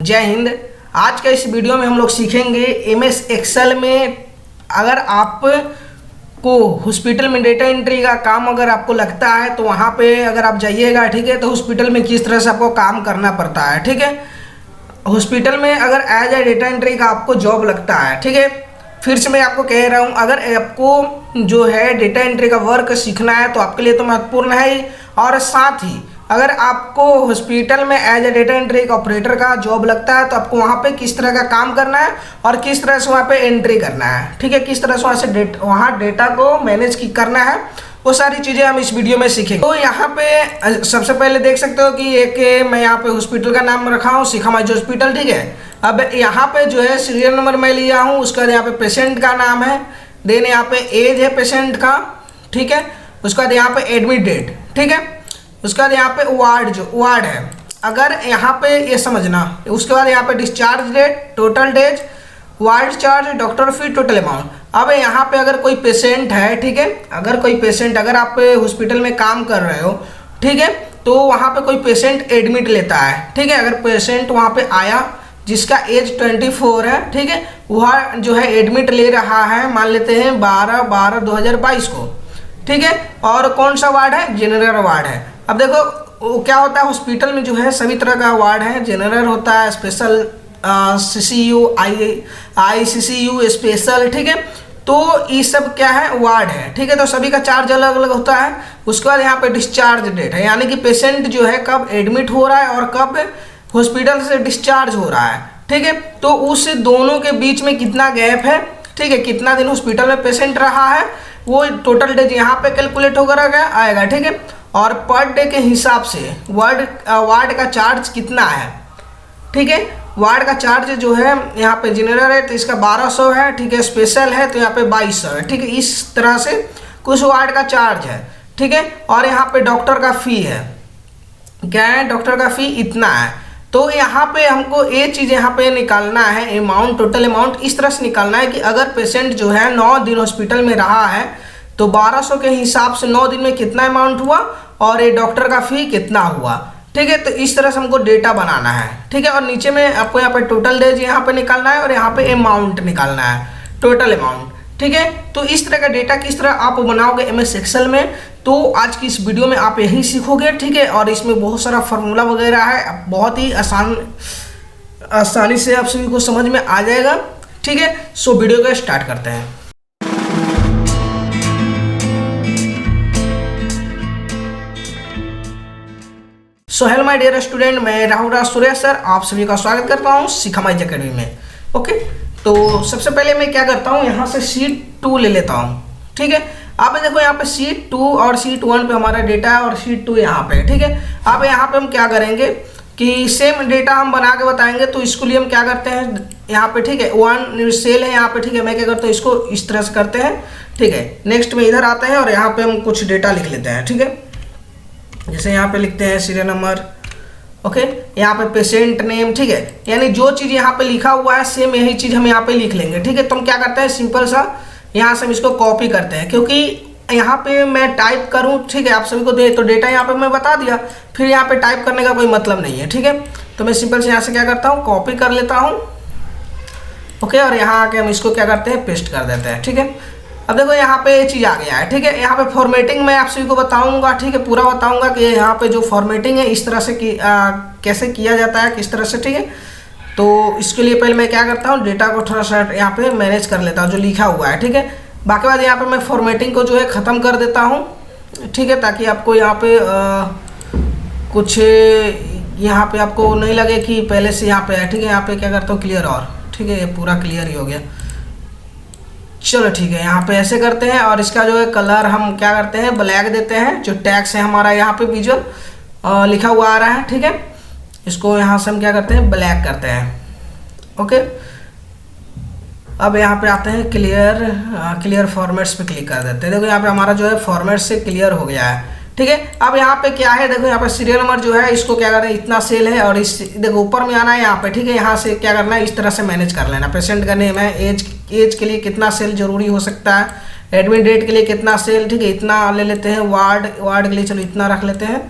जय हिंद। आज के इस वीडियो में हम लोग सीखेंगे एमएस एक्सेल में अगर आप को हॉस्पिटल में डेटा एंट्री का काम अगर आपको लगता है तो वहाँ पे अगर आप जाइएगा, ठीक है, तो हॉस्पिटल में किस तरह से आपको काम करना पड़ता है, ठीक है। हॉस्पिटल में अगर एज ए डेटा एंट्री का आपको जॉब लगता है, ठीक है, फिर से मैं आपको कह रहा हूँ, अगर आपको जो है डेटा एंट्री का वर्क सीखना है तो आपके लिए तो महत्वपूर्ण है ही, और साथ ही अगर आपको हॉस्पिटल में as a data entry operator का जॉब लगता है तो आपको वहाँ पे किस तरह का काम करना है और किस तरह से वहाँ पे एंट्री करना है, ठीक है, किस तरह से वहाँ डेटा को मैनेज करना है, वो सारी चीज़ें हम इस वीडियो में सीखेंगे। तो यहाँ पे सबसे पहले देख सकते हो कि एक मैं यहाँ पे हॉस्पिटल का नाम रखा हूँ, शिखामाई हॉस्पिटल, ठीक है। अब यहाँ पे जो है सीरियल नंबर मैं लिया हूँ, उसका यहाँ पे पेशेंट का नाम है, देन यहाँ पे एज है पेशेंट का, ठीक है, उसके बाद यहाँ पे एडमिट डेट, ठीक है, उसके बाद यहाँ पे वार्ड है, अगर यहाँ पे ये समझना, उसके बाद यहाँ पे discharge date, total days, ward charge, doctor fee, total amount. अब यहाँ पे अगर कोई पेशेंट है, ठीक है, अगर आप हॉस्पिटल में काम कर रहे हो, ठीक है, तो वहाँ पे कोई पेशेंट एडमिट लेता है, ठीक है, अगर पेशेंट वहाँ पे आया जिसका एज 24 है, ठीक है, वह जो है एडमिट ले रहा है, मान लेते हैं 12/12/2022 को, ठीक है, और कौन सा वार्ड है, जनरल वार्ड है। अब देखो क्या होता है, हॉस्पिटल में जो है सभी तरह का वार्ड है, जनरल होता है, स्पेशल, सीसीयू, आईसीसीयू स्पेशल, ठीक है, तो ये सब क्या है, वार्ड है, ठीक है, तो सभी का चार्ज अलग अलग होता है। उसके बाद यहाँ पे डिस्चार्ज डेट है, यानी कि पेशेंट जो है कब एडमिट हो रहा है और कब हॉस्पिटल से डिस्चार्ज हो रहा है, ठीक है, तो उस दोनों के बीच में कितना गैप है, ठीक है, कितना दिन हॉस्पिटल में पेशेंट रहा है, वो टोटल डेज यहाँ पे कैलकुलेट होकर आएगा, ठीक है, और पर डे के हिसाब से वार्ड का चार्ज कितना है, ठीक है, वार्ड का चार्ज जो है यहाँ पे जनरल है तो इसका 1200 है, ठीक है, स्पेशल है तो यहाँ पे 2200 है, ठीक है, इस तरह से कुछ वार्ड का चार्ज है, ठीक है, और यहाँ पे डॉक्टर का फी है, क्या है, डॉक्टर का फी इतना है। तो यहाँ पे हमको ये चीज़ यहाँ पे निकालना है, अमाउंट, टोटल अमाउंट इस तरह से निकालना है कि अगर पेशेंट जो है 9 दिन हॉस्पिटल में रहा है तो 1200 के हिसाब से 9 दिन में कितना अमाउंट हुआ और ये डॉक्टर का फी कितना हुआ, ठीक है, तो इस तरह से हमको डेटा बनाना है, ठीक है, और नीचे में आपको यहाँ पे टोटल डेज यहाँ पे निकालना है और यहाँ पे अमाउंट निकालना है, टोटल अमाउंट, ठीक है। तो इस तरह का डेटा किस तरह आप बनाओगे एमएस एक्सेल में, तो आज की इस वीडियो में आप यही सीखोगे, ठीक है, और इसमें बहुत सारा फार्मूला वगैरह है, बहुत ही आसानी से आप सभी को समझ में आ जाएगा, ठीक है। सो वीडियो को स्टार्ट करते हैं। So hello my dear student, मैं राहुल राज सूर्या सर आप सभी का स्वागत करता हूँ शिखामाई अकेडमी में। ओके, तो सबसे पहले मैं क्या करता हूँ, यहाँ से शीट 2 ले लेता हूँ, ठीक है। आप देखो यहाँ पे शीट 2 और शीट 1 पे हमारा डेटा है और शीट 2 यहाँ पे, ठीक है। अब यहाँ पे हम क्या करेंगे कि सेम डेटा हम बना के बताएंगे, तो इसको लिए हम क्या करते हैं यहाँ पे, ठीक है, 1 सेल है यहाँ पे, ठीक है, मैं क्या करता हूँ इसको इस तरह से करते हैं, ठीक है। नेक्स्ट में इधर आते हैं और यहाँ पे हम कुछ डेटा लिख लेते हैं, ठीक है, जैसे यहाँ पे लिखते हैं सीरियल नंबर, ओके, यहाँ पे पेशेंट नेम, ठीक है, यानी जो चीज़ यहाँ पे लिखा हुआ है सेम यही चीज़ हम यहाँ पे लिख लेंगे, ठीक है। तो हम क्या करते हैं, सिंपल सा यहाँ से हम इसको कॉपी करते हैं, क्योंकि यहाँ पे मैं टाइप करूँ, ठीक है, आप सभी को दे तो डेटा यहाँ पे मैं बता दिया, फिर यहाँ पे टाइप करने का कोई मतलब नहीं है, ठीक है। तो मैं सिंपल से यहाँ से क्या करता हूँ, कॉपी कर लेता हूँ, ओके, और यहाँ आके हम इसको क्या करते हैं, पेस्ट कर देते हैं, ठीक है। अब देखो यहाँ पे ये चीज़ आ गया है, ठीक है। यहाँ पे फॉर्मेटिंग मैं आप सभी को बताऊंगा, ठीक है, पूरा बताऊंगा कि यहाँ पे जो फॉर्मेटिंग है इस तरह से कैसे किया जाता है, किस तरह से, ठीक है। तो इसके लिए पहले मैं क्या करता हूँ, डेटा को थोड़ा सा यहाँ पे मैनेज कर लेता हूँ जो लिखा हुआ है, ठीक है। बाकी बाद यहाँ पे मैं फॉर्मेटिंग को जो है ख़त्म कर देता हूँ, ठीक है, ताकि आपको यहाँ पे कुछ यहाँ पे आपको नहीं लगे कि पहले से यहाँ पे है, ठीक है। यहाँ पे क्या करता हूँ, क्लियर और, ठीक है, ये पूरा क्लियर ही हो गया। चलो ठीक है, यहाँ पे ऐसे करते हैं और इसका जो है कलर हम क्या करते हैं, ब्लैक देते हैं, जो टैक्स है हमारा यहाँ पे विजुअल लिखा हुआ आ रहा है, ठीक है, इसको यहाँ से हम क्या करते हैं, ब्लैक करते हैं, ओके। अब यहाँ पे आते हैं क्लियर फॉर्मेट्स पे क्लिक कर देते हैं। देखो यहाँ पे हमारा जो है फॉर्मेट से क्लियर हो गया है, ठीक है। अब यहाँ पे क्या है, देखो यहाँ पे सीरियल नंबर जो है इसको क्या करना है, इतना सेल है और इस देखो ऊपर में आना है यहाँ पे, ठीक है, यहाँ से क्या करना है, इस तरह से मैनेज कर लेना। पेशेंट का नेम है, एज के लिए कितना सेल जरूरी हो सकता है, एडमिट डेट के लिए कितना सेल, ठीक है, इतना ले लेते हैं, वार्ड के लिए चलो इतना रख लेते हैं,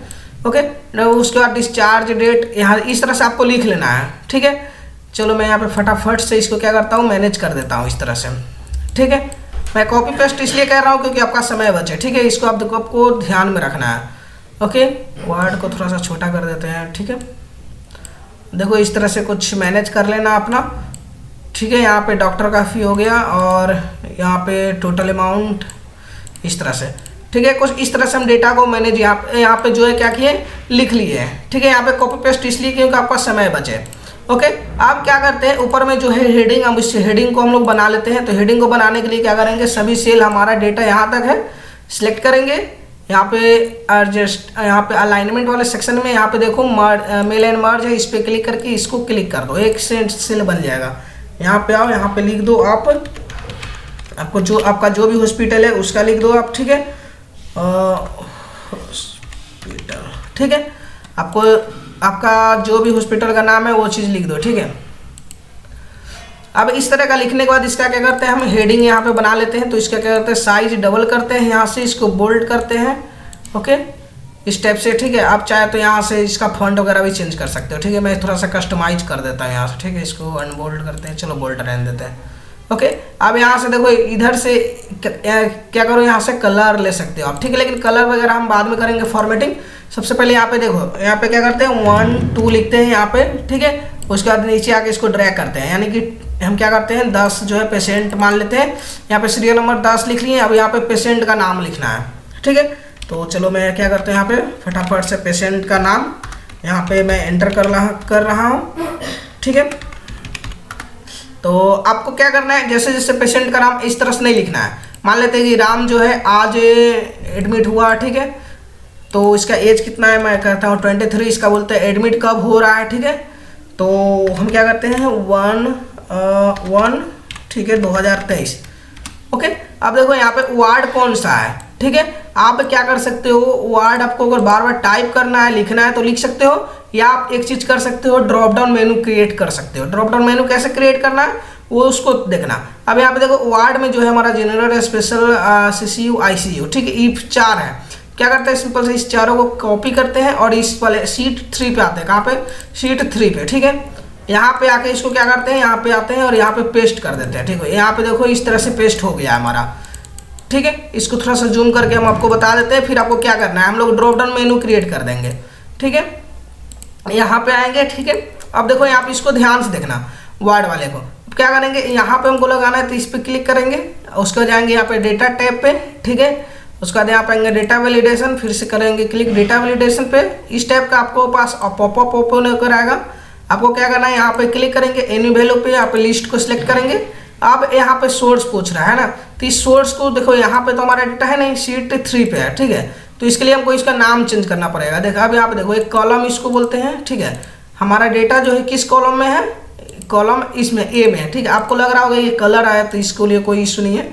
ओके। उसके बाद डिस्चार्ज डेट यहाँ इस तरह से आपको लिख लेना है, ठीक है। चलो मैं यहाँ पे फटाफट से इसको क्या करता हूँ, मैनेज कर देता हूँ इस तरह से, ठीक है। मैं कॉपी पेस्ट इसलिए कर रहा हूँ क्योंकि आपका समय बचे, ठीक है। इसको आपको ध्यान में रखना है, ओके। वर्ड को थोड़ा सा छोटा कर देते हैं, ठीक है। देखो इस तरह से कुछ मैनेज कर लेना अपना, ठीक है। यहाँ पे डॉक्टर का फी हो गया और यहाँ पे टोटल अमाउंट इस तरह से, ठीक है। कुछ इस तरह से हम डेटा को मैनेज यहाँ पे जो है क्या किए, लिख लिए हैं, ठीक है। यहाँ पे कॉपी पेस्ट इसलिए क्योंकि आपका समय बचे, ओके। अब क्या करते हैं, ऊपर में जो है हेडिंग, हम इस हेडिंग को हम लोग बना लेते हैं। तो हेडिंग को बनाने के लिए क्या करेंगे, सभी सेल हमारा डेटा यहाँ तक है, सिलेक्ट करेंगे। यहाँ पे एडजस्ट, यहाँ पे अलाइनमेंट वाले सेक्शन में यहाँ पे देखो मेल एंड मर्ज है, इस पर क्लिक करके इसको क्लिक कर दो, एक सेल बन जाएगा। यहाँ पे आओ, यहाँ पे लिख दो आपको जो आपका जो भी हॉस्पिटल है उसका लिख दो आप, ठीक है। हॉस्पिटल, ठीक है। आपको आपका जो भी हॉस्पिटल का नाम है वो चीज़ लिख दो, ठीक है। अब इस तरह का लिखने के बाद इसका क्या करते हैं, हम हेडिंग यहाँ पे बना लेते हैं। तो इसका क्या करते हैं, साइज डबल करते हैं, यहाँ से इसको बोल्ड करते हैं, ओके, इस टाइप से, ठीक है। आप चाहे तो यहाँ से इसका फॉन्ट वगैरह भी चेंज कर सकते हो, ठीक है। मैं थोड़ा सा कस्टमाइज कर देता हूँ यहाँ से, ठीक है। इसको अनबोल्ड करते हैं, चलो बोल्ड रहने देते हैं, ओके। अब यहाँ से देखो इधर से क्या करो, यहाँ से कलर ले सकते हो आप, ठीक है। लेकिन कलर वगैरह हम बाद में करेंगे फॉर्मेटिंग। सबसे पहले यहाँ पे देखो, यहाँ पे क्या करते हैं 1 2 लिखते हैं यहाँ पे, ठीक है। उसके बाद नीचे आके इसको ड्रैग करते हैं, यानी कि हम क्या करते हैं 10 जो है पेशेंट मान लेते हैं। यहाँ पे सीरियल नंबर 10 लिख लिए। अब यहाँ पे पेशेंट का नाम लिखना है, ठीक है। तो चलो मैं क्या करते हैं, यहाँ पे फटाफट से पेशेंट का नाम यहाँ पे मैं एंटर कर रहा हूँ, ठीक है। तो आपको क्या करना है, जैसे जैसे पेशेंट का नाम इस तरह से नहीं लिखना है। मान लेते हैं कि राम जो है आज एडमिट हुआ, ठीक है। तो इसका एज कितना है, मैं कहता हूँ 23। इसका बोलते हैं एडमिट कब हो रहा है, ठीक है। तो हम क्या करते हैं 1/1, ठीक है, 2023, ओके। अब देखो यहाँ पे वार्ड कौन सा है, ठीक है। आप क्या कर सकते हो, वार्ड आपको अगर बार बार टाइप करना है, लिखना है तो लिख सकते हो, या आप एक चीज कर सकते हो, ड्रॉप डाउन मेनू क्रिएट कर सकते हो। ड्रॉप डाउन मेनू कैसे क्रिएट करना है वो उसको देखना। अब यहाँ पे देखो वार्ड में जो है हमारा जनरल, स्पेशल, CCU, ICU, ठीक है, ये 4 है। क्या करते हैं, सिंपल से इस चारों को कॉपी करते हैं और इस वाले शीट 3 पे आते हैं। कहाँ पे, शीट 3 पे, ठीक है। यहाँ पे आके इसको क्या करते हैं, यहाँ पे आते हैं और यहाँ पे पेस्ट कर देते हैं, ठीक है। यहाँ पे देखो इस तरह से पेस्ट हो गया हमारा, ठीक है। इसको थोड़ा सा जूम करके हम आपको बता देते हैं। फिर आपको क्या करना है, हम लोग ड्रॉप डाउन मेनू क्रिएट कर देंगे, ठीक है। यहाँ पे आएंगे, ठीक है। अब देखो यहाँ पे इसको ध्यान से देखना, वार्ड वाले को क्या करेंगे, यहाँ पे हमको लगाना है तो इस पे क्लिक करेंगे। उसके जाएंगे यहाँ पे डेटा टैब पे, ठीक है। उसके बाद यहाँ पे आएंगे डेटा वैलिडेशन, फिर से करेंगे क्लिक डेटा वैलिडेशन पे। इस टाइप का आपको पास पॉपअप ओपन होकर आएगा। आपको क्या करना है, यहाँ पे क्लिक करेंगे, एनी वैल्यू पे यहाँ पे लिस्ट को सिलेक्ट करेंगे। अब यहाँ पे सोर्स पूछ रहा है ना, तो इस सोर्स को देखो, यहाँ पे तो हमारा डेटा है नहीं, शीट 3 पे है, ठीक है। तो इसके लिए हमको इसका नाम चेंज करना पड़ेगा। देखो अब यहाँ पे देखो एक कॉलम इसको बोलते हैं, ठीक है। हमारा डेटा जो है किस कॉलम में है, कॉलम इसमें A में है, ठीक है। आपको लग रहा होगा ये कलर आया, तो इसको लिए कोई इशू नहीं है।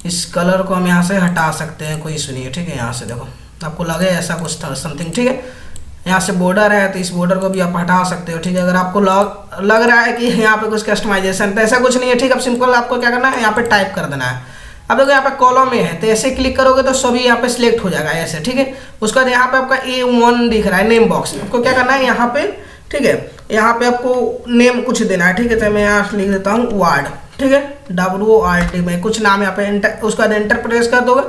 इस कलर को हम यहाँ से हटा सकते हैं, कोई इशू नहीं है, ठीक है। यहाँ से देखो आपको लगे ऐसा कुछ समथिंग, ठीक है। यहाँ से बॉर्डर है तो इस बॉर्डर को भी आप हटा सकते हो, ठीक है। अगर आपको लग रहा है कि यहाँ पे कुछ कस्टमाइजेशन, तो ऐसा कुछ नहीं है, ठीक है। अब सिंपल आपको क्या करना है, यहाँ पे टाइप कर देना है। अब देखो यहाँ पे कॉलम में है, तो ऐसे क्लिक करोगे तो सभी यहाँ पे सिलेक्ट हो जाएगा ऐसे, ठीक है। उसके बाद यहाँ पे आपका A1 दिख रहा है, नेम बॉक्स। आपको क्या करना है यहाँ पे, ठीक है, यहाँ पे आपको नेम कुछ देना है, ठीक है। तो मैं यहाँ लिख देता हूँ वार्ड, ठीक है, WORD में कुछ नाम यहाँ पे एंटर, उसके बाद एंटर प्रेस कर दोगे,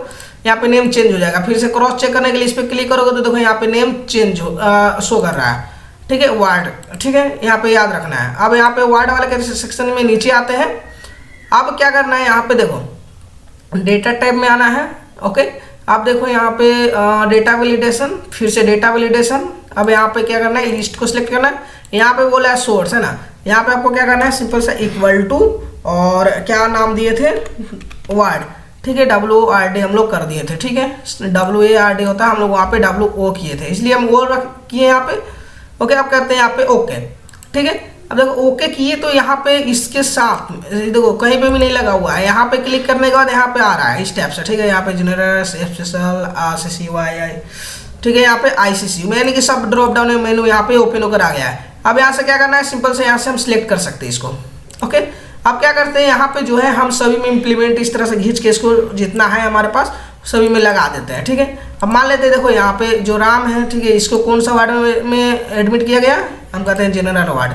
यहाँ पे नेम चेंज हो जाएगा। फिर से क्रॉस चेक करने के लिए इस पर क्लिक करोगे तो देखो यहाँ पे नेम चेंज शो कर रहा है, ठीक है, वार्ड, ठीक है। यहाँ पे याद रखना है। अब यहाँ पे वार्ड वाले के सेक्शन में नीचे आते हैं। अब क्या करना है, यहाँ पे देखो डेटा टाइप में आना है, ओके। आप देखो यहाँ पे डेटा वैलिडेशन, फिर से डेटा वैलिडेशन। अब यहाँ पे क्या करना है, लिस्ट को सिलेक्ट करना है। यहाँ पे बोला है सोर्स, है ना। यहाँ पे आपको क्या करना है, सिंपल सा इक्वल टू, और क्या नाम दिए थे, वार्ड, ठीक है, WORD हम लोग कर दिए थे, ठीक है। WARD होता है, हम लोग वहाँ पे WO किए थे, इसलिए हम वो किए यहाँ पे, ओके। आप करते हैं यहाँ पे ओके, ठीक है। अब देखो ओके किए तो यहाँ पे इसके साथ देखो कहीं पे भी नहीं लगा हुआ है। यहाँ पे क्लिक करने के बाद यहाँ पे आ रहा है इस टाइप से, ठीक है। यहाँ पे जनरल, स्पेशल, CCY, ठीक है। यहाँ पे ICCU यानी कि सब ड्रॉप डाउन मेनू यहाँ पे ओपन होकर आ गया है। अब यहाँ से क्या करना है, सिंपल से यहाँ से हम सिलेक्ट कर सकते हैं इसको, ओके। अब क्या करते हैं, यहाँ पे जो है हम सभी में इम्प्लीमेंट इस तरह से खींच के इसको जितना है हमारे पास सभी में लगा देते हैं, ठीक है। अब मान लेते हैं देखो यहाँ पे जो राम है, ठीक है, इसको कौन सा वार्ड में एडमिट किया गया, हम कहते हैं जनरल वार्ड,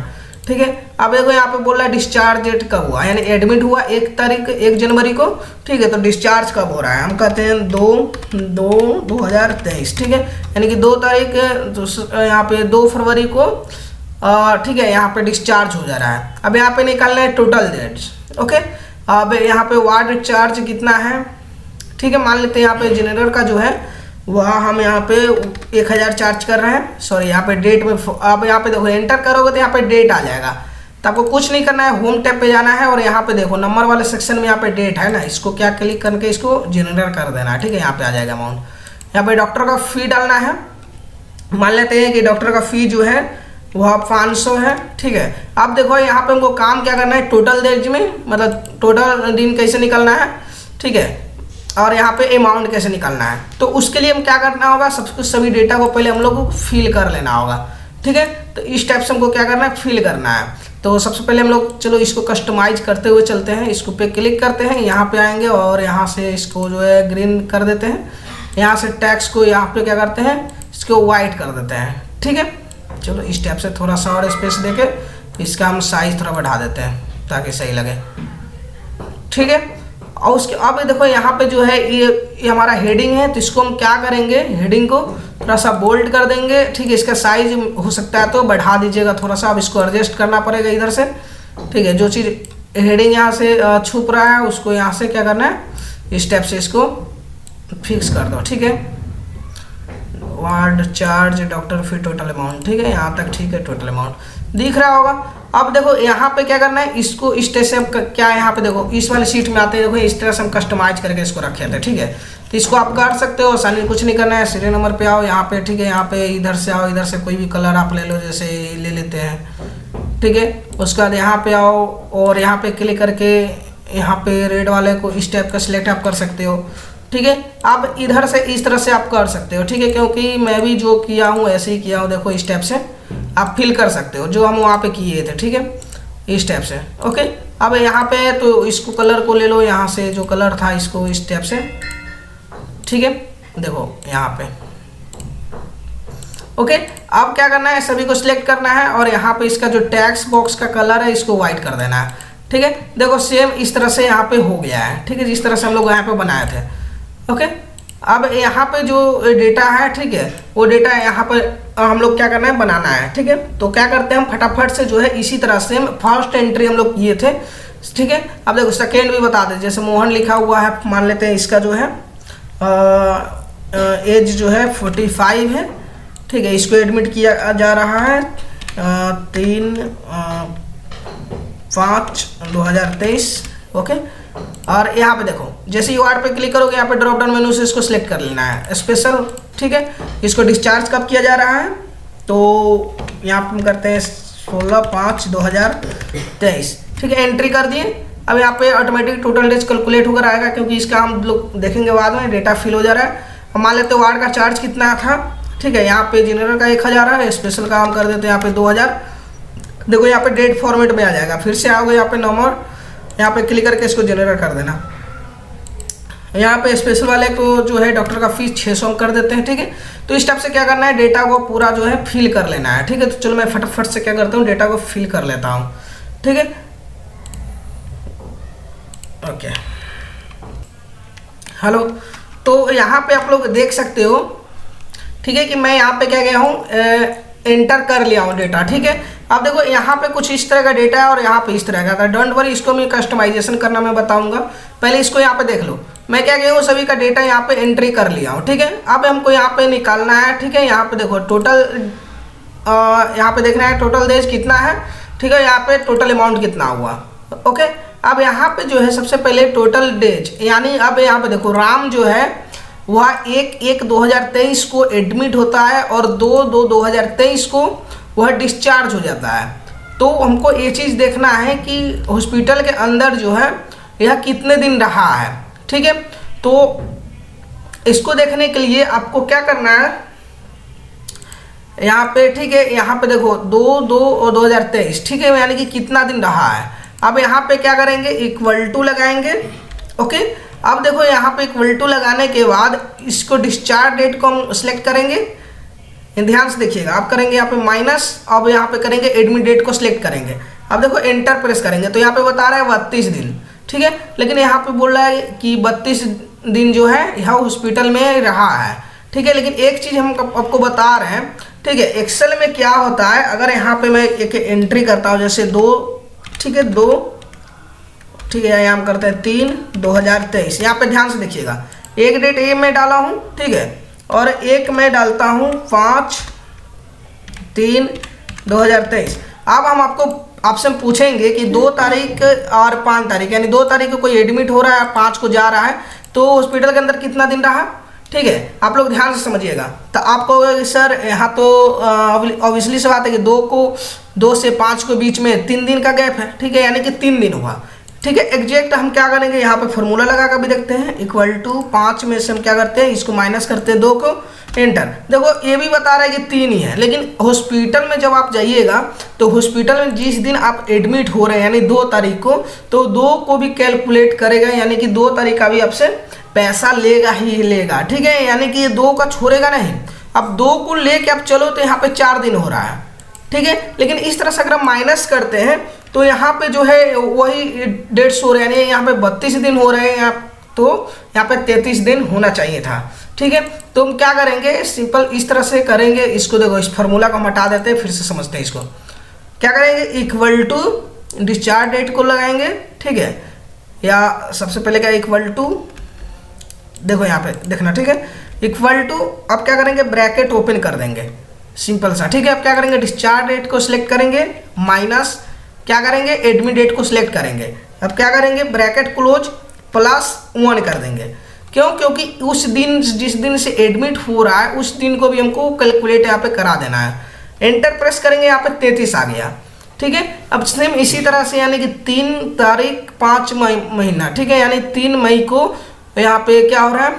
ठीक है। अब देखो यहाँ पे बोल रहा है डिस्चार्ज डेट कब हुआ, यानी एडमिट हुआ 1 जनवरी को, ठीक है, तो डिस्चार्ज कब हो रहा है, हम कहते हैं 2/2/2023, ठीक है, यानी कि 2 तारीख, तो यहाँ पे 2 फरवरी को, ठीक है, यहाँ पे डिस्चार्ज हो जा रहा है। अब यहाँ पे निकालना है टोटल डेट्स, ओके। अब यहाँ पे वार्ड चार्ज कितना है, ठीक है, मान लेते हैं यहाँ पे जनरल का जो है वह हम यहाँ पे 1000 चार्ज कर रहे हैं, सॉरी यहाँ पे डेट में, अब यहाँ पे देखो एंटर करोगे तो यहाँ पे डेट आ जाएगा, तो आपको कुछ नहीं करना है, होम टैब पे जाना है और यहाँ पे देखो नंबर वाले सेक्शन में यहाँ पे डेट है ना, इसको क्या क्लिक करके इसको जनरल कर देना है, ठीक है, यहाँ पे आ जाएगा अमाउंट। यहाँ पे डॉक्टर का फी डालना है, मान लेते हैं कि डॉक्टर का फी जो है वह 500 है, ठीक है। अब देखो यहाँ पे हमको काम क्या करना है, टोटल डेज में, मतलब टोटल दिन कैसे निकलना है, ठीक है, और यहाँ पे अमाउंट कैसे निकालना है। तो उसके लिए हम क्या करना होगा, सब कुछ सभी डेटा को पहले हम लोग को फिल कर लेना होगा, ठीक है। तो इस टाइप से हमको क्या करना है, फिल करना है। तो सबसे पहले हम लोग चलो इसको कस्टमाइज करते हुए चलते हैं, इसको पे क्लिक करते हैं, यहाँ पे आएंगे और यहाँ से इसको जो है ग्रीन कर देते हैं, यहाँ से टैक्स को यहाँ पे क्या करते हैं, इसको वाइट कर देते हैं, ठीक है। चलो इस टाइप से थोड़ा सा और स्पेस देके इसका हम साइज थोड़ा बढ़ा देते हैं ताकि सही लगे, ठीक है। और उसके अब देखो यहाँ पे जो है ये हमारा हेडिंग है, तो इसको हम क्या करेंगे, हेडिंग को थोड़ा सा बोल्ड कर देंगे, ठीक है। इसका साइज हो सकता है तो बढ़ा दीजिएगा थोड़ा सा, अब इसको एडजस्ट करना पड़ेगा इधर से, ठीक है। जो चीज़ हेडिंग यहाँ से छुप रहा है उसको यहाँ से क्या करना है, इस स्टेप से इसको फिक्स कर दो, ठीक है। Ward charge doctor fee total amount, ठीक है, यहाँ तक ठीक है, टोटल अमाउंट दिख रहा होगा। अब देखो यहाँ पे क्या करना है, इसको इस तरह से हम क्या, यहाँ पे देखो इस वाले सीट में आते हैं, देखो इस तरह से हम कस्टमाइज करके इसको रखे थे, ठीक है। तो इसको आप कर सकते हो, आसानी कुछ नहीं करना है, सीरियल नंबर पे आओ यहाँ पे, ठीक है, यहाँ पे इधर से आओ, इधर से कोई भी कलर आप ले लो, जैसे ले लेते हैं, ठीक है। उसके बाद यहाँ पे आओ और यहाँ पे क्लिक करके यहाँ पे रेड वाले को इस टाइप का सिलेक्ट आप कर सकते हो, ठीक है। अब इधर से इस तरह से आप कर सकते हो, ठीक है, क्योंकि मैं भी जो किया हूँ ऐसे ही किया हूँ, देखो इस टाइप से आप फिल कर सकते हो जो हम वहाँ पे किए थे, ठीक है, इस टाइप से, ओके। अब यहाँ पे तो इसको कलर को ले लो, यहाँ से जो कलर था इसको इस टाइप से, ठीक है, देखो यहाँ पे, ओके। अब क्या करना है, सभी को सिलेक्ट करना है और यहाँ पे इसका जो टैक्स बॉक्स का कलर है इसको व्हाइट कर देना है, ठीक है। देखो सेम इस तरह से यहाँ पे हो गया है, ठीक है, जिस तरह से हम लोग यहाँ पे बनाए थे, ओके। अब यहाँ पे जो डेटा है, ठीक है, वो डेटा यहाँ पर हम लोग क्या करना है, बनाना है, ठीक है। तो क्या करते हैं हम फटाफट से जो है इसी तरह से फर्स्ट एंट्री हम लोग किए थे, ठीक है। अब देखो सेकेंड भी बता दें, जैसे मोहन लिखा हुआ है, मान लेते हैं इसका जो है एज जो है 45 है, ठीक है, इसको एडमिट किया जा रहा है 3/5/2023, ओके। और यहाँ पे देखो जैसे ही वार्ड पे क्लिक करोगे यहाँ पे ड्रॉप डाउन मेनू से इसको सिलेक्ट कर लेना है स्पेशल, ठीक है। इसको डिस्चार्ज कब किया जा रहा है, तो यहाँ पे हम करते हैं 16/5/2023, ठीक है, एंट्री कर दिए। अब यहाँ पे ऑटोमेटिक टोटल डेज कैलकुलेट होकर आएगा, क्योंकि इसका हम लोग देखेंगे बाद में, डेटा फिल हो जा रहा है। हम मान लेते हैं वार्ड का चार्ज कितना था, ठीक है, यहाँ पे जनरल का 1000 है, स्पेशल का हम कर देते हैं यहाँ पे 2000। देखो यहाँ पे डेट फॉर्मेट में आ जाएगा, फिर से आओगे यहाँ पे नंबर, यहाँ पे क्लिक करके इसको जनरल कर देना। यहाँ पे स्पेशल वाले को जो है डॉक्टर का फीस 600 कर देते हैं, ठीक है। तो इस टाइप से क्या करना है, डेटा को पूरा जो है फिल कर लेना है, ठीक है। तो चलो मैं फटाफट से क्या करता हूँ, डेटा को फिल कर लेता हूँ, ठीक है, ओके। हेलो, तो यहाँ पे आप लोग देख सकते हो, ठीक है, कि मैं यहाँ पे क्या गया हूँ, एंटर कर लिया हूँ डेटा, ठीक है। अब देखो यहाँ पे कुछ इस तरह का डेटा है और यहाँ पे इस तरह का, डोंट वरी, इसको मैं कस्टमाइजेशन करना मैं बताऊंगा। पहले इसको यहाँ पे देख लो, मैं क्या गया हूँ, सभी का डेटा यहाँ पे एंट्री कर लिया हूँ, ठीक है। अब हमको यहाँ पे निकालना है, ठीक है। यहाँ पे देखो टोटल, यहाँ पे देखना है टोटल डेज कितना है, ठीक है, यहाँ पे टोटल अमाउंट कितना हुआ, ओके। अब यहाँ पे जो है सबसे पहले टोटल डेज, यानी अब यहाँ पे देखो राम जो है वह 1/1/2023 को एडमिट होता है और 2/2/2023 को वह डिस्चार्ज हो जाता है। तो हमको ये चीज़ देखना है कि हॉस्पिटल के अंदर जो है यह कितने दिन रहा है, ठीक है। तो इसको देखने के लिए आपको क्या करना है, यहाँ पे, ठीक है, यहाँ पे देखो 2/2/2023, ठीक है, यानी कि कितना दिन रहा है। अब यहाँ पे क्या करेंगे, इक्वल टू लगाएंगे, ओके। अब देखो यहाँ पे इक्वल टू लगाने के बाद इसको डिस्चार्ज डेट को हम सिलेक्ट करेंगे, ध्यान से देखिएगा। आप करेंगे यहाँ पे माइनस, अब यहाँ पे करेंगे एडमिट डेट को सिलेक्ट करेंगे। अब देखो एंटर प्रेस करेंगे तो यहाँ पे बता रहा है 32 दिन, ठीक है, लेकिन यहाँ पे बोल रहा है कि 32 दिन जो है यह हॉस्पिटल में रहा है, ठीक है। लेकिन एक चीज़ हम आपको बता रहे हैं, ठीक है, एक्सेल में क्या होता है, अगर यहाँ पे मैं एक एंट्री करता हूँ जैसे 2, ठीक है 2, ठीक है, यहाँ हम करते हैं 3/2023। यहाँ पे ध्यान से देखिएगा, एक डेट ए में डाला हूँ, ठीक है, और एक मैं डालता हूँ 5/3/2023। अब हम आपसे पूछेंगे कि 2 तारीख और 5 तारीख, यानी 2 तारीख को कोई एडमिट हो रहा है, 5 को जा रहा है, तो हॉस्पिटल के अंदर कितना दिन रहा, ठीक है। आप लोग ध्यान से समझिएगा। तो आप कहोगे कि सर यहाँ तो ऑब्वियसली से बात है कि 2 से 5 के बीच में 3 दिन का गैप है, ठीक है, यानी कि 3 दिन हुआ, ठीक है। एग्जैक्ट हम क्या करेंगे, यहाँ पे फॉर्मूला लगा कर भी देखते हैं, इक्वल टू 5 में से हम क्या करते हैं, इसको माइनस करते हैं 2 को, एंटर। देखो ये भी बता रहा है कि 3 ही है, लेकिन हॉस्पिटल में जब आप जाइएगा तो हॉस्पिटल में जिस दिन आप एडमिट हो रहे हैं यानी 2 तारीख को, तो 2 को भी कैलकुलेट करेगा, यानी कि 2 तारीख का भी आपसे पैसा लेगा ही लेगा, ठीक है, यानी कि ये 2 का छोड़ेगा नहीं। अब 2 को लेके आप चलो तो यहाँ पे 4 दिन हो रहा है, ठीक है। लेकिन इस तरह से अगर हम माइनस करते हैं तो यहाँ पे जो है वही डेट्स हो रहे हैं, यानी यहाँ पे 32 दिन हो रहे हैं, तो यहाँ पे 33 दिन होना चाहिए था, ठीक है। तो हम क्या करेंगे, सिंपल इस तरह से करेंगे। इसको देखो, इस फार्मूला को हम हटा देते हैं, फिर से समझते हैं इसको। क्या करेंगे, इक्वल टू डिस्चार्ज डेट को लगाएंगे, ठीक है, या सबसे पहले क्या इक्वल टू, देखो यहाँ पे देखना, ठीक है, इक्वल टू, अब क्या करेंगे ब्रैकेट ओपन कर देंगे, सिंपल सा, ठीक है। अब क्या करेंगे, डिस्चार्ज डेट को सिलेक्ट करेंगे, माइनस क्या करेंगे, एडमिट डेट को सिलेक्ट करेंगे। अब क्या करेंगे, ब्रैकेट क्लोज +1 कर देंगे। क्यों, क्योंकि उस दिन जिस दिन से एडमिट हो रहा है उस दिन को भी हमको कैलकुलेट यहाँ पे करा देना है। एंटर प्रेस करेंगे, यहाँ पे 33 आ गया, ठीक है। अब सेम इसी तरह से यानी कि 3 तारीख 5 महीना, ठीक है, यानी 3 मई को यहाँ पे क्या हो रहा है,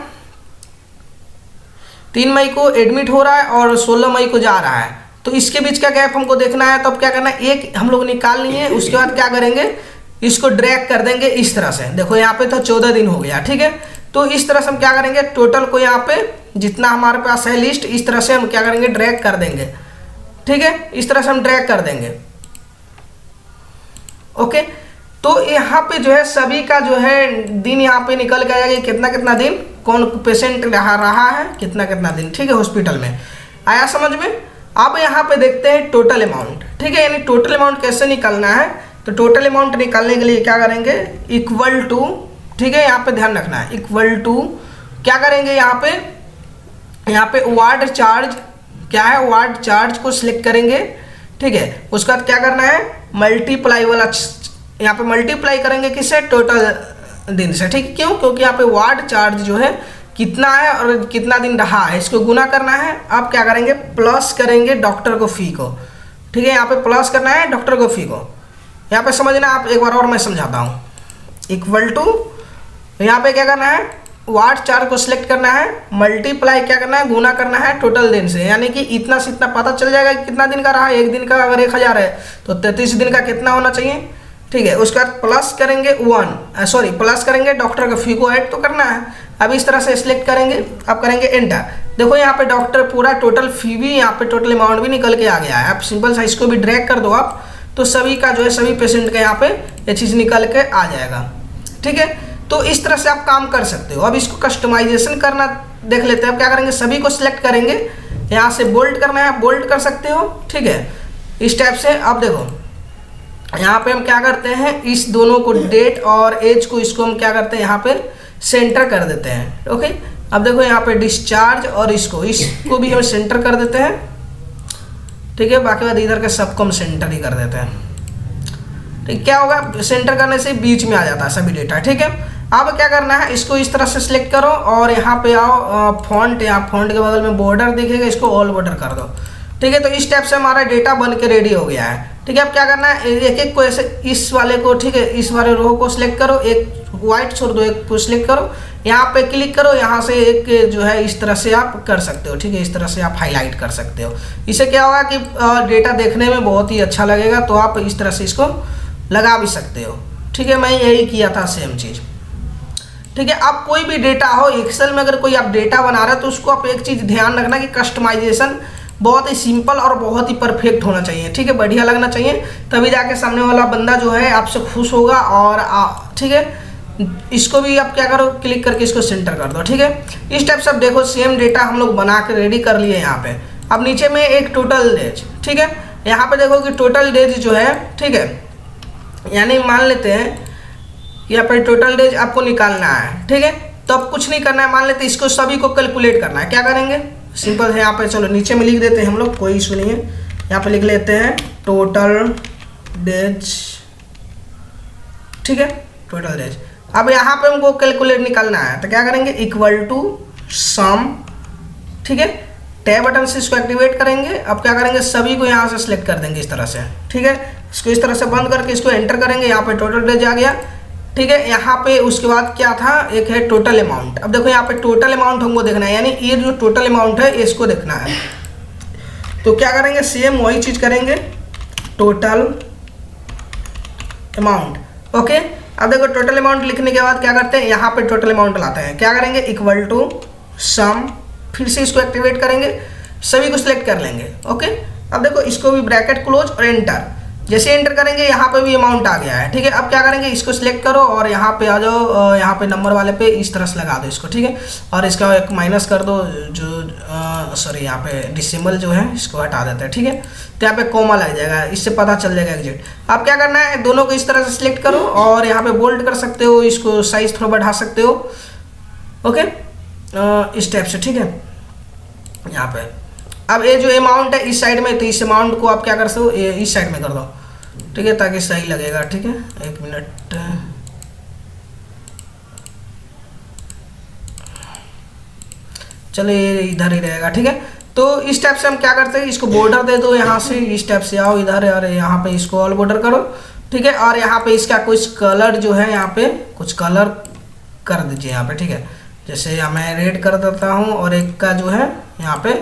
3 मई को एडमिट हो रहा है और 16 मई को जा रहा है, तो इसके बीच का गैप हमको देखना है। तो अब क्या करना है, एक हम लोग निकाल लिए, उसके बाद क्या करेंगे, इसको ड्रैग कर देंगे इस तरह से। देखो यहाँ पे तो 14 दिन हो गया, ठीक है। तो इस तरह से हम क्या करेंगे, टोटल को यहाँ पे जितना हमारे पास है लिस्ट, इस तरह से हम क्या करेंगे, ड्रैग कर देंगे, ठीक है, इस तरह से हम ड्रैग कर देंगे, ओके। तो यहाँ पे जो है सभी का जो है दिन यहाँ पे निकल के आएगा कि कितना कितना दिन कौन पेशेंट रहा है, कितना कितना दिन, ठीक है, हॉस्पिटल में। आया समझ में। अब यहाँ पे देखते हैं टोटल अमाउंट, ठीक है, यानी टोटल अमाउंट कैसे निकालना है। तो टोटल अमाउंट निकालने के लिए क्या करेंगे, इक्वल टू, ठीक है, यहाँ पे ध्यान रखना है, इक्वल टू क्या करेंगे, यहाँ पे वार्ड चार्ज क्या है, वार्ड चार्ज को सिलेक्ट करेंगे, ठीक है। उसके बाद क्या करना है, मल्टीप्लाई वाला, यहाँ पे मल्टीप्लाई करेंगे किससे, टोटल दिन से, ठीक है। क्यों, क्योंकि यहाँ पे वार्ड चार्ज जो है कितना है और कितना दिन रहा है, इसको गुना करना है। अब क्या करेंगे, प्लस करेंगे डॉक्टर को फी को, ठीक है, यहाँ पे प्लस करना है डॉक्टर को फी को। यहाँ पे समझना, आप एक बार और मैं समझाता हूँ। इक्वल टू यहाँ पे क्या करना है, वार्ड चार्ज को सिलेक्ट करना है, मल्टीप्लाई क्या करना है, गुना करना है टोटल दिन से, यानी कि इतना से इतना पता चल जाएगा कि कितना दिन का रहा है। एक दिन का अगर 1000 है तो 33 दिन का कितना होना चाहिए, ठीक है। उसके बाद प्लस करेंगे प्लस करेंगे डॉक्टर का फी को ऐड तो करना है। अब इस तरह से सिलेक्ट करेंगे, अब करेंगे एंटर। देखो यहाँ पे डॉक्टर पूरा टोटल फी भी, यहाँ पे टोटल अमाउंट भी निकल के आ गया है। आप सिंपल सा इसको भी ड्रैग कर दो आप, तो सभी का जो है सभी पेशेंट का यहाँ पे ये चीज़ निकल के आ जाएगा, ठीक है। तो इस तरह से आप काम कर सकते हो। अब इसको कस्टमाइजेशन करना देख लेते हैं। अब क्या करेंगे, सभी को सिलेक्ट करेंगे, यहाँ से बोल्ड करना है, बोल्ड कर सकते हो, ठीक है, इस टाइप से। अब देखो यहाँ पे हम क्या करते हैं, इस दोनों को डेट और एज को, इसको हम क्या करते हैं, यहाँ पे सेंटर कर देते हैं, ओके। अब देखो यहाँ पे डिस्चार्ज और इसको भी हम सेंटर कर देते हैं, ठीक है। बाकी बाद इधर के सबको हम सेंटर ही कर देते हैं, ठीक। क्या होगा, सेंटर करने से बीच में आ जाता है सभी डेटा, ठीक है। अब क्या करना है, इसको इस तरह से सिलेक्ट करो और यहाँ पे आओ, फॉन्ट, यहाँ फॉन्ट के बगल में बॉर्डर दिखेगा, इसको ऑल बॉर्डर कर दो, ठीक है। तो इस टाइप से हमारा डेटा बन के रेडी हो गया है, ठीक है। अब क्या करना है, एक एक को ऐसे इस वाले को, ठीक है, इस वाले रो को सिलेक्ट करो, एक वाइट छोड़ दो, एक को सिलेक्ट करो, यहाँ पे क्लिक करो, यहाँ से एक जो है इस तरह से आप कर सकते हो, ठीक है। इस तरह से आप हाईलाइट कर सकते हो। इससे क्या होगा कि डेटा देखने में बहुत ही अच्छा लगेगा, तो आप इस तरह से इसको लगा भी सकते हो, ठीक है। मैं यही किया था सेम चीज़, ठीक है। आप कोई भी डेटा हो एक्सेल में, अगर कोई आप डेटा बना रहे हो तो उसको आप एक चीज़ ध्यान रखना कि कस्टमाइजेशन बहुत ही सिंपल और बहुत ही परफेक्ट होना चाहिए, ठीक है, बढ़िया लगना चाहिए, तभी जाके सामने वाला बंदा जो है आपसे खुश होगा। और ठीक है, इसको भी आप क्या करो, क्लिक करके इसको सेंटर कर दो, ठीक है। इस टाइप से आप देखो सेम डेटा हम लोग बना के रेडी कर लिए यहाँ पे। अब नीचे में एक टोटल डेज, ठीक है, यहाँ पे देखो कि टोटल डेज जो है, ठीक है, यानी मान लेते हैं यहाँ पे टोटल डेज आपको निकालना है, ठीक है। तो अब कुछ नहीं करना है, मान लेते हैं इसको सभी को कैलकुलेट करना है। क्या करेंगे, सिंपल है, यहाँ पे चलो नीचे में लिख देते हैं हम लोग, कोई इशू नहीं है। यहाँ पे लिख लेते हैं टोटल डेज, ठीक है, टोटल डेज। अब यहाँ पे हमको कैलकुलेट निकालना है, तो क्या करेंगे, इक्वल टू सम, ठीक है, टैब बटन से इसको एक्टिवेट करेंगे। अब क्या करेंगे, सभी को यहाँ से सिलेक्ट कर देंगे इस तरह से, ठीक है। इसको इस तरह से बंद करके इसको एंटर करेंगे, यहाँ पे टोटल डेज आ गया, ठीक है। यहाँ पे उसके बाद क्या था, एक है टोटल अमाउंट। अब देखो यहाँ पे टोटल अमाउंट हमको देखना है, यानी ये जो टोटल अमाउंट है इसको देखना है। तो क्या करेंगे, सेम वही चीज करेंगे, टोटल अमाउंट, ओके। अब देखो टोटल अमाउंट लिखने के बाद क्या करते हैं, यहाँ पे टोटल अमाउंट लाते हैं। क्या करेंगे, इक्वल टू सम, फिर से इसको एक्टिवेट करेंगे, सभी को सिलेक्ट कर लेंगे, ओके। अब देखो इसको भी ब्रैकेट क्लोज और एंटर, जैसे एंटर करेंगे यहाँ पे भी अमाउंट आ गया है, ठीक है। अब क्या करेंगे, इसको सिलेक्ट करो और यहाँ पे आ जाओ, यहाँ पे नंबर वाले पे इस तरह से लगा दो इसको, ठीक है। और इसका एक माइनस कर दो, जो सॉरी यहाँ पे डिसिमल जो है इसको हटा देते हैं, ठीक है। तो यहाँ पे कोमा लग जाएगा, इससे पता चल जाएगा एग्जैक्ट। अब क्या करना है, दोनों को इस तरह से सिलेक्ट करो और यहाँ पे बोल्ड कर सकते हो, इसको साइज थोड़ा बढ़ा सकते हो, ओके, इस टाइप से, ठीक है। यहाँ पे अब ये जो अमाउंट है इस साइड में, तो इस अमाउंट को आप क्या कर सकते हो, इस साइड में कर दो, ठीक है, ताकि सही लगेगा, ठीक है। एक मिनट, चलो ये इधर ही रहेगा, ठीक है। तो इस टाइप से हम क्या करते हैं, इसको बॉर्डर दे दो, यहाँ से इस टाइप से आओ इधर, और यहाँ पे इसको ऑल बॉर्डर करो, ठीक है। और यहाँ पे इसका कुछ कलर जो है, यहाँ पे कुछ कलर कर दीजिए यहाँ पे, ठीक है। जैसे मैं रेड कर देता हूँ और एक का जो है यहाँ पे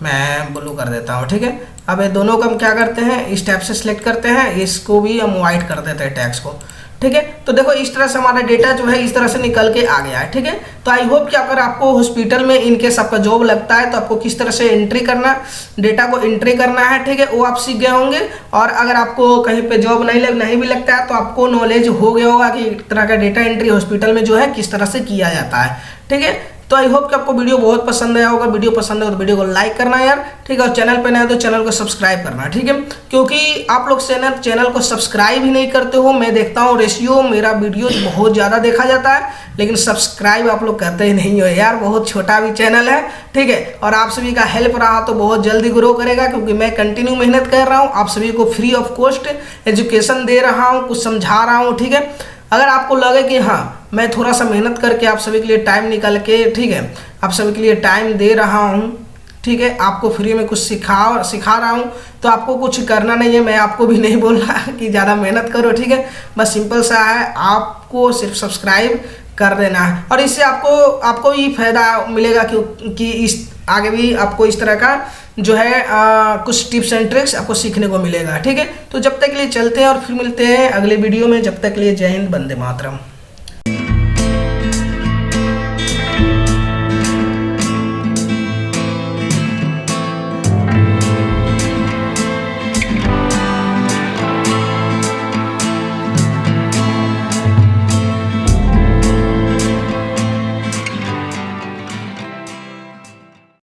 मैं ब्लू कर देता हूँ, ठीक है। अब ये दोनों को हम क्या करते हैं, इस टाइप से सिलेक्ट करते हैं, इसको भी हम वाइट कर देते हैं टैक्स को, ठीक है। तो देखो इस तरह से हमारा डेटा जो है इस तरह से निकल के आ गया है, ठीक है। तो आई होप कि अगर आपको हॉस्पिटल में इनकेस आपका जॉब लगता है तो आपको किस तरह से एंट्री करना, डेटा को एंट्री करना है, ठीक है, वो आप सीख गए होंगे। और अगर आपको कहीं पे जॉब नहीं भी लगता है तो आपको नॉलेज हो गया होगा कि एक तरह का डेटा एंट्री हॉस्पिटल में जो है किस तरह से किया जाता है, ठीक है। तो आई होप कि आपको वीडियो बहुत पसंद आया होगा। वीडियो पसंद है तो वीडियो को लाइक करना यार, ठीक है। और चैनल पे नए तो चैनल को सब्सक्राइब करना, ठीक है, क्योंकि आप लोग चैनल को सब्सक्राइब ही नहीं करते हो। मैं देखता हूँ रेशियो, मेरा वीडियो बहुत ज़्यादा देखा जाता है, लेकिन सब्सक्राइब आप लोग करते ही नहीं हो यार। बहुत छोटा भी चैनल है, ठीक है। और आप सभी का हेल्प रहा तो बहुत जल्दी ग्रो करेगा, क्योंकि मैं कंटिन्यू मेहनत कर रहा हूँ, आप सभी को फ्री ऑफ कॉस्ट एजुकेशन दे रहा हूँ, कुछ समझा रहा हूँ, ठीक है। अगर आपको लगे कि हाँ मैं थोड़ा सा मेहनत करके आप सभी के लिए टाइम निकाल के, ठीक है, आप सभी के लिए टाइम दे रहा हूँ, ठीक है, आपको फ्री में कुछ सिखा रहा हूँ, तो आपको कुछ करना नहीं है। मैं आपको भी नहीं बोल रहा कि ज़्यादा मेहनत करो, ठीक है। बस सिंपल सा है, आपको सिर्फ सब्सक्राइब कर देना है और इससे आपको ही फायदा मिलेगा, क्योंकि इस आगे भी आपको इस तरह का जो है कुछ टिप्स एंड ट्रिक्स आपको सीखने को मिलेगा, ठीक है। तो जब तक के लिए चलते हैं और फिर मिलते हैं अगले वीडियो में। जब तक के लिए जय हिंद, वंदे मातरम।